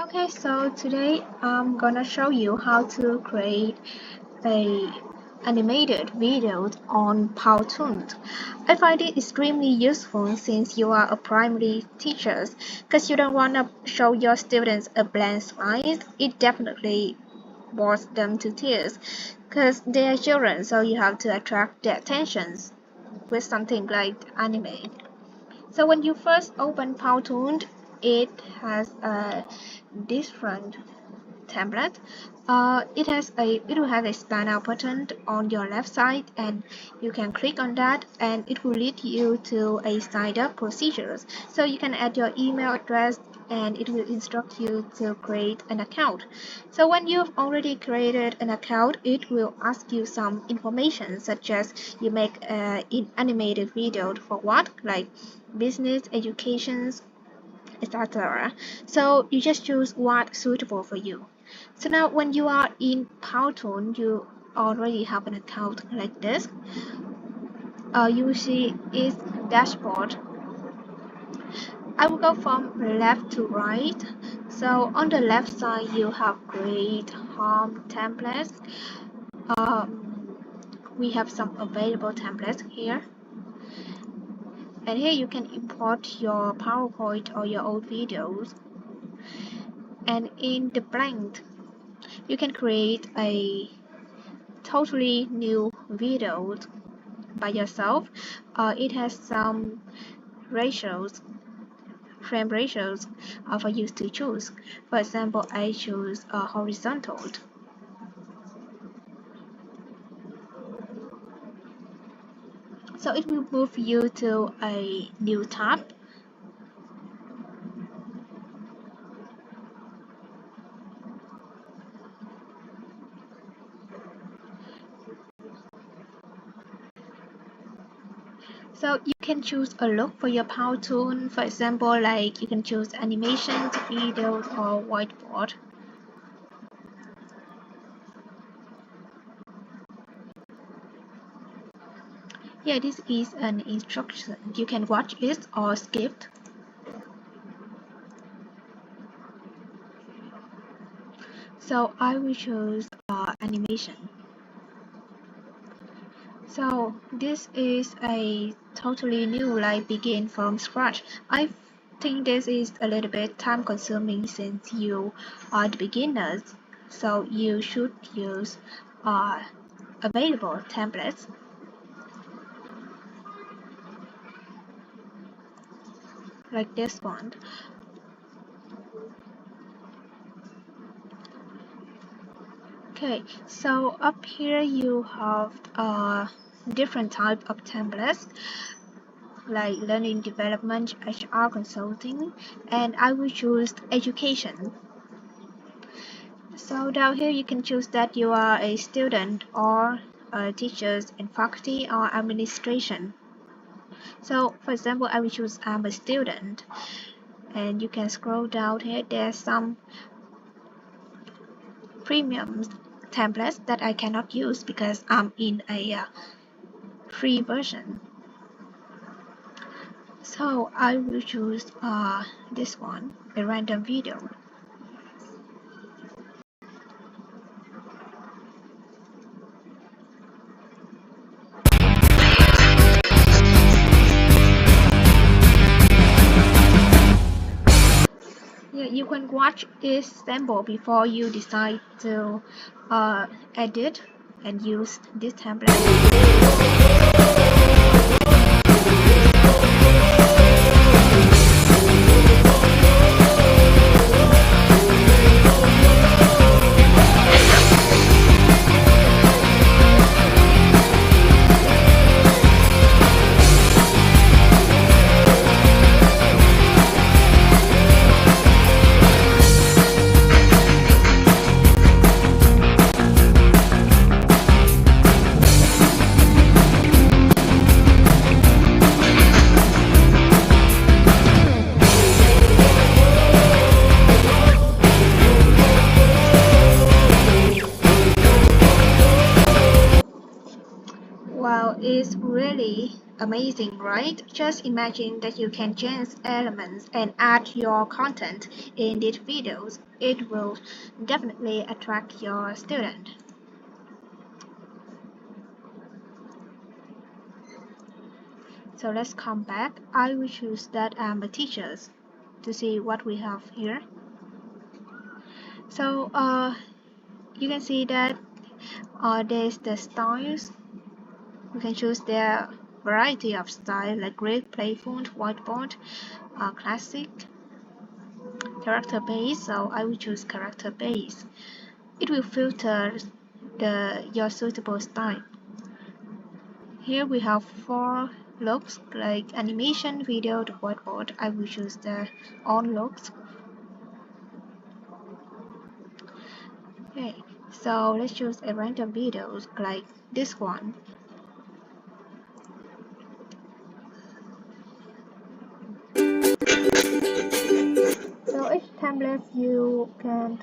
Okay, so today I'm gonna show you how to create a animated videos on Powtoon. I find it extremely useful since you are a primary teacher, because you don't want to show your students a blank slide. It definitely bores them to tears because they are children, so you have to attract their attentions with something like anime. So when you first open Powtoon, it has a different template. It will have a sign out button on your left side, and you can click on that, and it will lead you to a sign up procedures. So you can add your email address, and it will instruct you to create an account. So when you've already created an account, it will ask you some information such as you make an animated video for what, like business, education, etc. So you just choose what's suitable for you. So now when you are in Powtoon, you already have an account like this. You will see its dashboard. I will go from left to right. So on the left side, you have create home templates. We have some available templates here. And here you can import your PowerPoint or your old videos. And in the blank, you can create a totally new video by yourself. It has some ratios, frame ratios for you to choose. For example, I choose horizontal. So it will move you to a new tab. So you can choose a look for your Powtoon. For example, like you can choose animations, videos, or whiteboard. Yeah, this is an instruction. You can watch it or skip. So I will choose animation. So this is a totally new, like begin from scratch. I think this is a little bit time consuming since you are the beginners. So you should use available templates like this one. Okay, so up here you have different type of templates like learning development, HR consulting, and I will choose education. So down here you can choose that you are a student or teachers in faculty or administration. So for example, I will choose I'm a student, and you can scroll down here. There's some premium templates that I cannot use because I'm in a free version. So I will choose this one, a random video. Yeah, you can watch this sample before you decide to edit and use this template. Amazing, right? Just imagine that you can change elements and add your content in these videos. It will definitely attract your student. So let's come back. I will choose that I'm a teacher to see what we have here. So you can see that there's the styles. You can choose their variety of style like grid, playful, whiteboard, classic, character based. So I will choose character based. It will filter your suitable style. Here we have 4 looks like animation, video, the whiteboard. I will choose the all looks. Okay, so let's choose a random video like this one. So each template you can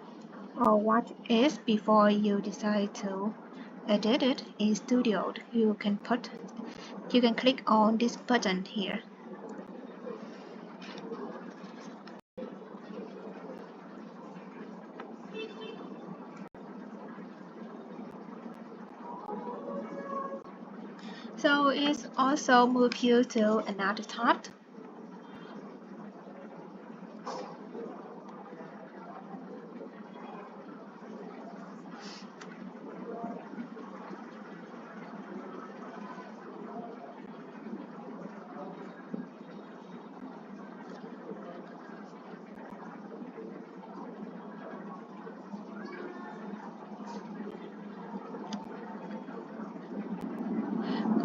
watch it before you decide to edit it in Studio. You can click on this button here. So it also moves you to another tab.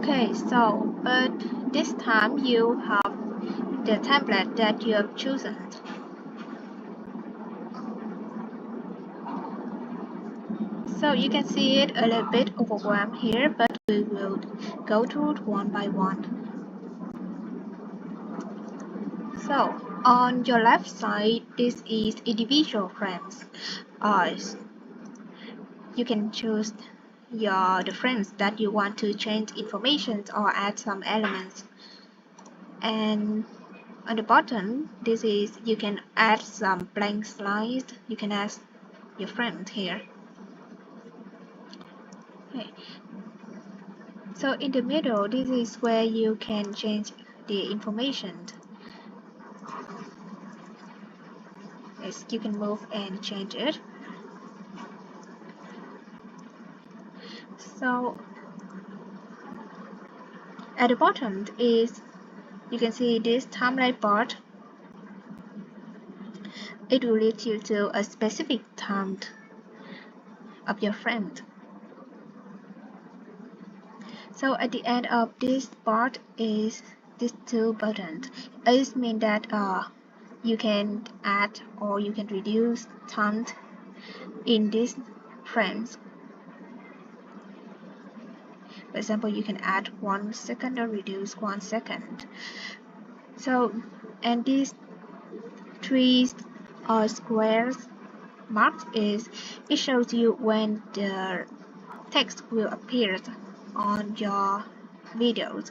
Okay, so but this time you have the template that you have chosen. So you can see it a little bit overwhelmed here, but we will go through it one by one. So on your left side, this is individual frames. You can choose the frames that you want to change information or add some elements. And on the bottom, this is you can add some blank slides. You can add your frames here. Okay. So in the middle, this is where you can change the information. Yes, you can move and change it. So at the bottom is you can see this timeline part. It will lead you to a specific time of your frame. So at the end of this part is these 2 buttons. It means that you can add or you can reduce time in these frames. For example, you can add 1 second or reduce 1 second. So, and these 3 squares marked it shows you when the text will appear on your videos.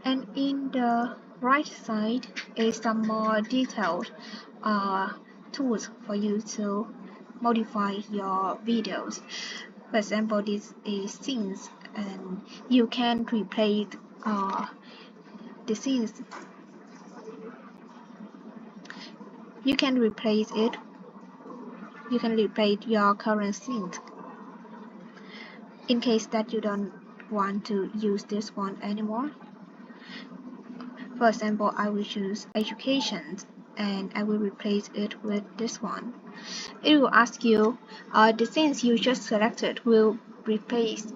And in the right side is some more detailed tools for you to modify your videos. For example, this is scenes, and you can replace the scenes. You can replace it. You can replace your current scene in case that you don't want to use this one anymore. For example, I will choose education and I will replace it with this one. It will ask you, the scenes you just selected will replace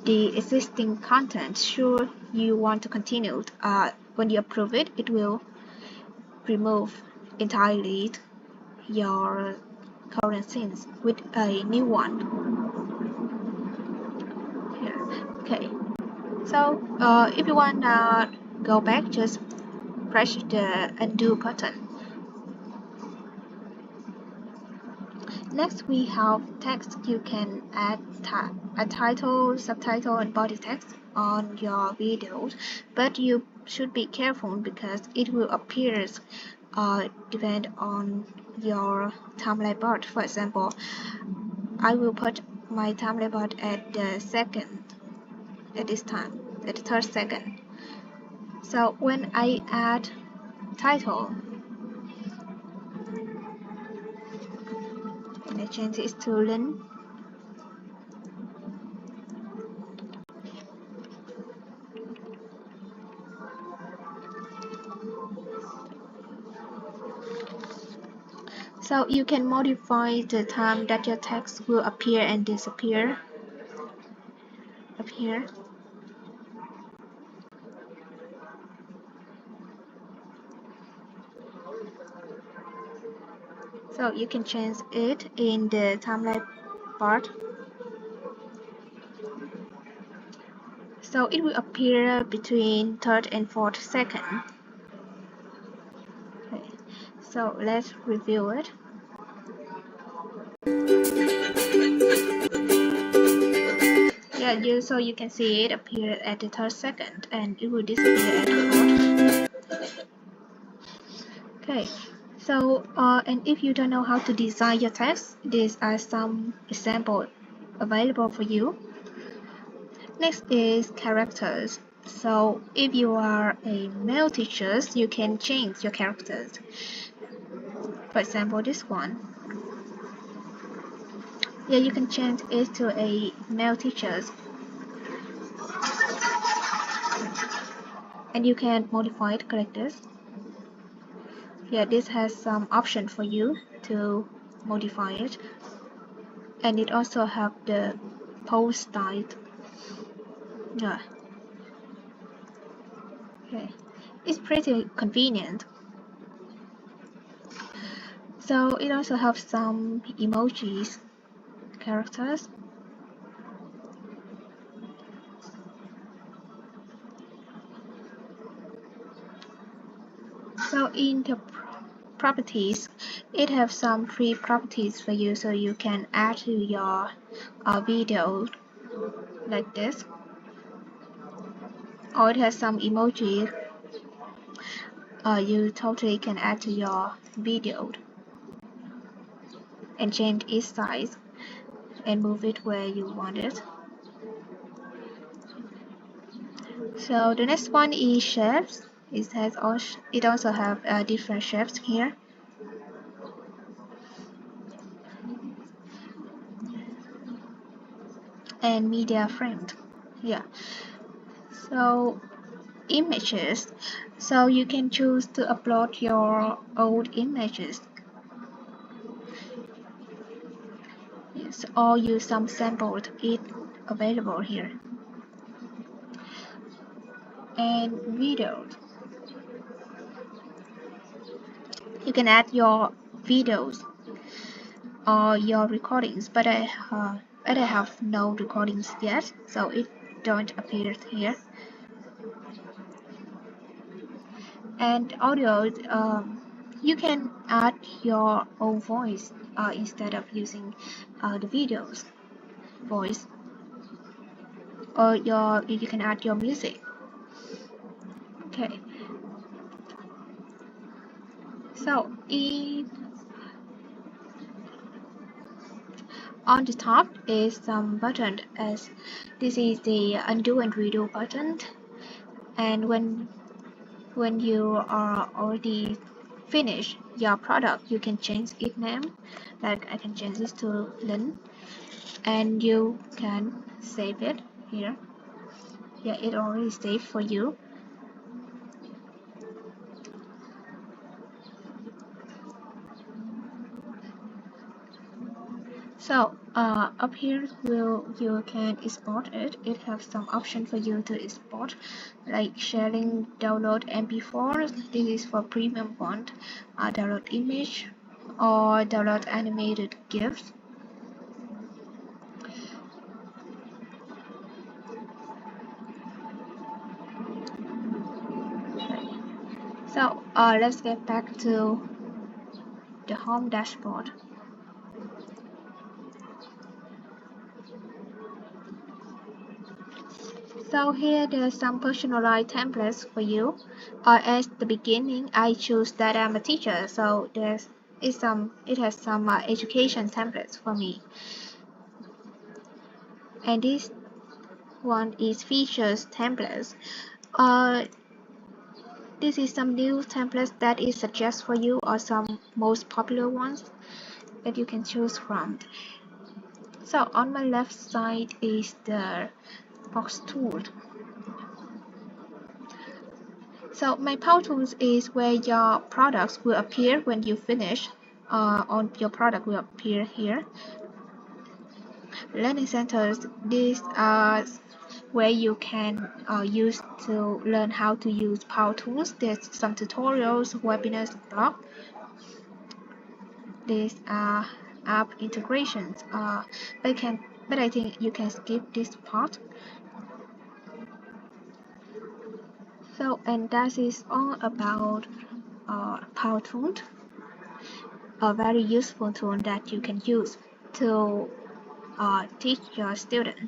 the existing content. Sure, you want to continue. When you approve it, it will remove entirely your current scenes with a new one. Here. Okay. So if you want to go back, just press the undo button. Next, we have text. You can add a title, subtitle, and body text on your videos, but you should be careful because it will appear depend on your timeline bar. For example, I will put my timeline bar at the third second. So when I add title, and I change it to Lin. So you can modify the time that your text will appear and disappear. Up here. So you can change it in the timeline part. So it will appear between third and fourth second. Okay. So let's review it. Yeah, so you can see it appear at the third second and it will disappear at the fourth. Okay. So and if you don't know how to design your text, these are some examples available for you. Next is characters. So if you are a male teacher, you can change your characters. For example, this one. Yeah, you can change it to a male teacher. And you can modify the characters. Yeah, this has some option for you to modify it. And it also have the pose style. Yeah. Okay. It's pretty convenient. So it also has some emojis characters. So in the properties, it has some free properties for you, so you can add to your video like this. Or it has some emoji you totally can add to your video and change its size and move it where you want it. So the next one is shapes. It also have different shapes here. And media frame. Yeah. So images. So you can choose to upload your old images. Yes, or use some sampled it available here. And videos. You can add your videos or your recordings, but I have no recordings yet, so it don't appear here. And audio, you can add your own voice instead of using the videos voice, or you can add your music. Okay. So on the top is some button, as this is the undo and redo button, and when you are already finished your product, you can change its name. Like I can change this to Lin, and you can save it here. Yeah, it already saved for you. So up here you can export it. It has some option for you to export, like sharing, download MP4. This is for premium one. Download image or download animated GIFs. So let's get back to the home dashboard. So here there's some personalized templates for you. At the beginning, I choose that I'm a teacher, so it has some education templates for me. And this one is features templates. This is some new templates that is suggest for you, or some most popular ones that you can choose from. So on my left side is the box tool. So my Powtoon is where your products will appear when you finish. On your product will appear here. Learning centers, these are where you can use to learn how to use Powtoon. There's some tutorials, webinars, blog. These are app integrations. But I think you can skip this part. So, and that is all about Powtoon, a very useful tool that you can use to teach your students.